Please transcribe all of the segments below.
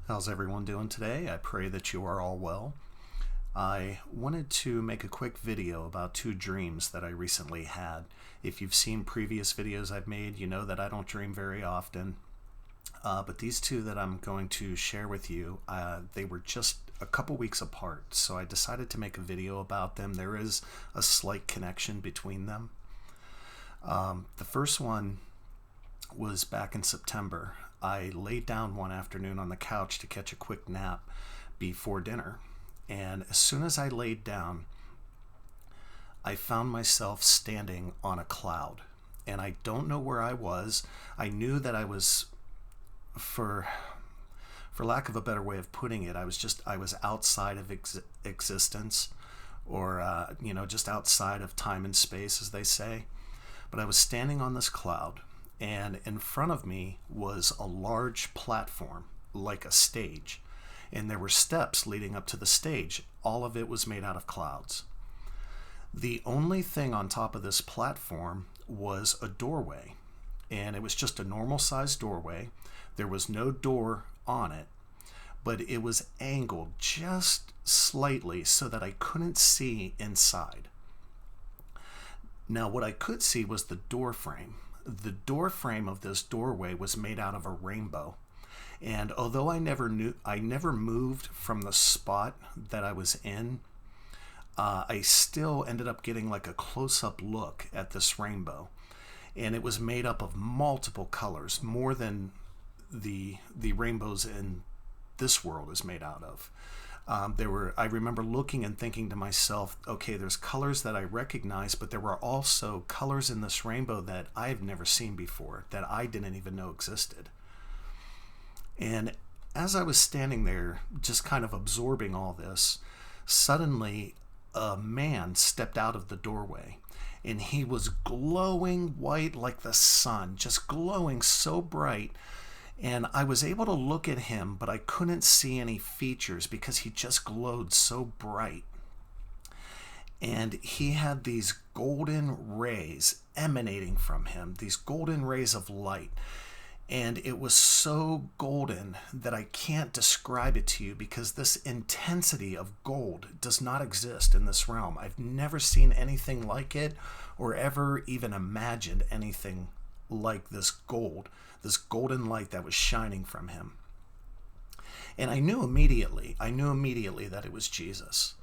How's everyone doing today? I pray that you are all well. I wanted to make a quick video about two dreams that I recently had. If you've seen previous videos I've made, you know that I don't dream very often. But these two that I'm going to share with you, they were just a couple weeks apart, so I decided to make a video about them. There is a slight connection between them. The first one was back in September. I laid down one afternoon on the couch to catch a quick nap before dinner. And as soon as I laid down, I found myself standing on a cloud. And I don't know where I was. I knew that I was, for lack of a better way of putting it, I was outside of existence, or just outside of time and space, as they say. But I was standing on this cloud, and in front of me was a large platform, like a stage, and there were steps leading up to the stage. All of it was made out of clouds. The only thing on top of this platform was a doorway, and it was just a normal-sized doorway. There was no door on it, but it was angled just slightly so that I couldn't see inside. Now, what I could see was the door frame. The door frame of this doorway was made out of a rainbow. And although I never moved from the spot that I was in, I still ended up getting like a close-up look at this rainbow. And it was made up of multiple colors, more than the rainbows in this world is made out of. I remember looking and thinking to myself, okay, there's colors that I recognize, but there were also colors in this rainbow that I've never seen before, that I didn't even know existed. And as I was standing there, just kind of absorbing all this, suddenly a man stepped out of the doorway, and he was glowing white like the sun, just glowing so bright. And I was able to look at him, but I couldn't see any features because he just glowed so bright. And he had these golden rays emanating from him, these golden rays of light. And it was so golden that I can't describe it to you, because this intensity of gold does not exist in this realm. I've never seen anything like it, or ever even imagined anything like this golden light that was shining from him. And I knew immediately that it was Jesus.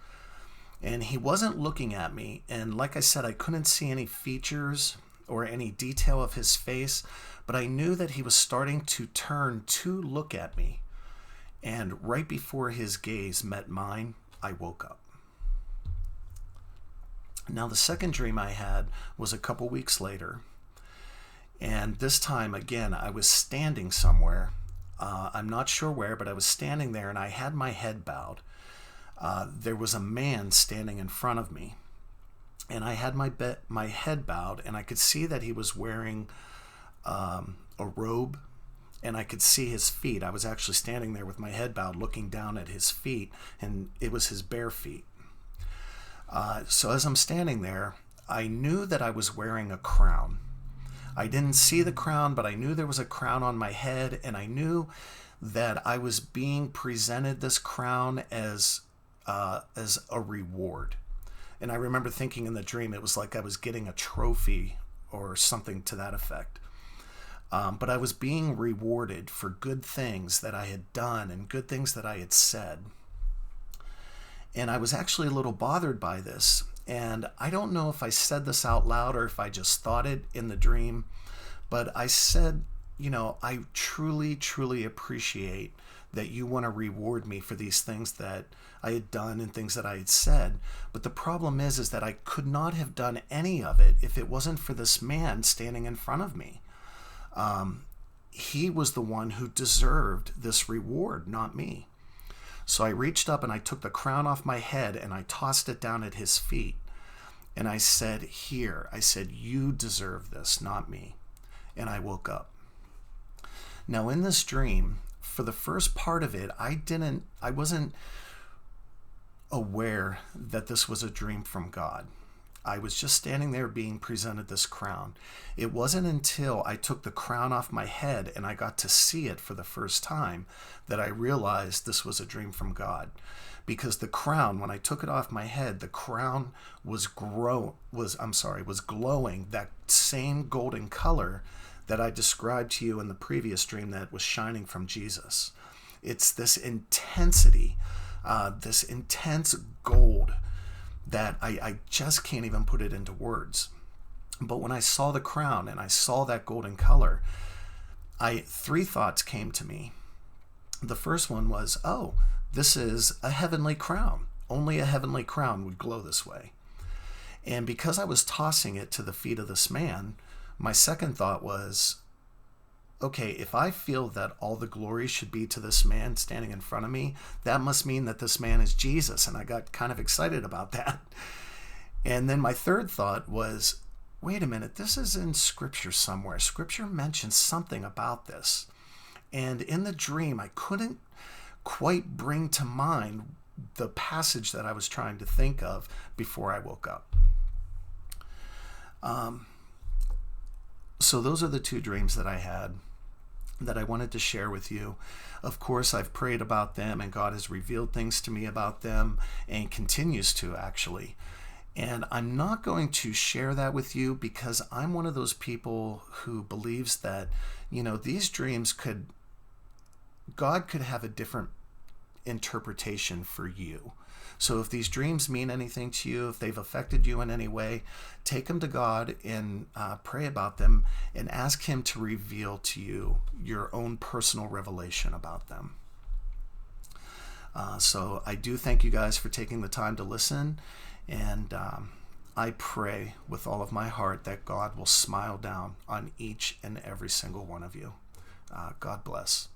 And he wasn't looking at me, and like I said, I couldn't see any features or any detail of his face, but I knew that he was starting to turn to look at me. And right before his gaze met mine, I woke up. Now, the second dream I had was a couple weeks later. And this time, again, I was standing somewhere. I'm not sure where, but I was standing there, and I had my head bowed. There was a man standing in front of me, and I had my head bowed, and I could see that he was wearing a robe, and I could see his feet. I was actually standing there with my head bowed, looking down at his feet, and it was his bare feet. So as I'm standing there, I knew that I was wearing a crown. I didn't see the crown, but I knew there was a crown on my head, and I knew that I was being presented this crown as a reward. And I remember thinking in the dream it was like I was getting a trophy or something to that effect. But I was being rewarded for good things that I had done and good things that I had said. And I was actually a little bothered by this. And I don't know if I said this out loud or if I just thought it in the dream, but I said, I truly, truly appreciate that you want to reward me for these things that I had done and things that I had said. But the problem is that I could not have done any of it if it wasn't for this man standing in front of me. He was the one who deserved this reward, not me. So I reached up and I took the crown off my head and I tossed it down at his feet. And I said, "Here," I said, "you deserve this, not me." And I woke up. Now in this dream, for the first part of it, I wasn't aware that this was a dream from God. I was just standing there being presented this crown. It wasn't until I took the crown off my head and I got to see it for the first time that I realized this was a dream from God. Because the crown, when I took it off my head, the crown was glowing that same golden color that I described to you in the previous dream that was shining from Jesus. It's this intensity, this intense gold that I just can't even put it into words. But when I saw the crown and I saw that golden color, three thoughts came to me. The first one was, oh, this is a heavenly crown. Only a heavenly crown would glow this way. And because I was tossing it to the feet of this man, my second thought was, okay, if I feel that all the glory should be to this man standing in front of me, that must mean that this man is Jesus. And I got kind of excited about that. And then my third thought was, wait a minute, this is in Scripture somewhere. Scripture mentions something about this. And in the dream, I couldn't quite bring to mind the passage that I was trying to think of before I woke up. So those are the two dreams that I had that I wanted to share with you. Of course, I've prayed about them and God has revealed things to me about them and continues to, actually. And I'm not going to share that with you because I'm one of those people who believes that, these dreams God could have a different interpretation for you. So if these dreams mean anything to you, if they've affected you in any way, take them to God and pray about them and ask Him to reveal to you your own personal revelation about them. So I do thank you guys for taking the time to listen, and I pray with all of my heart that God will smile down on each and every single one of you. God bless.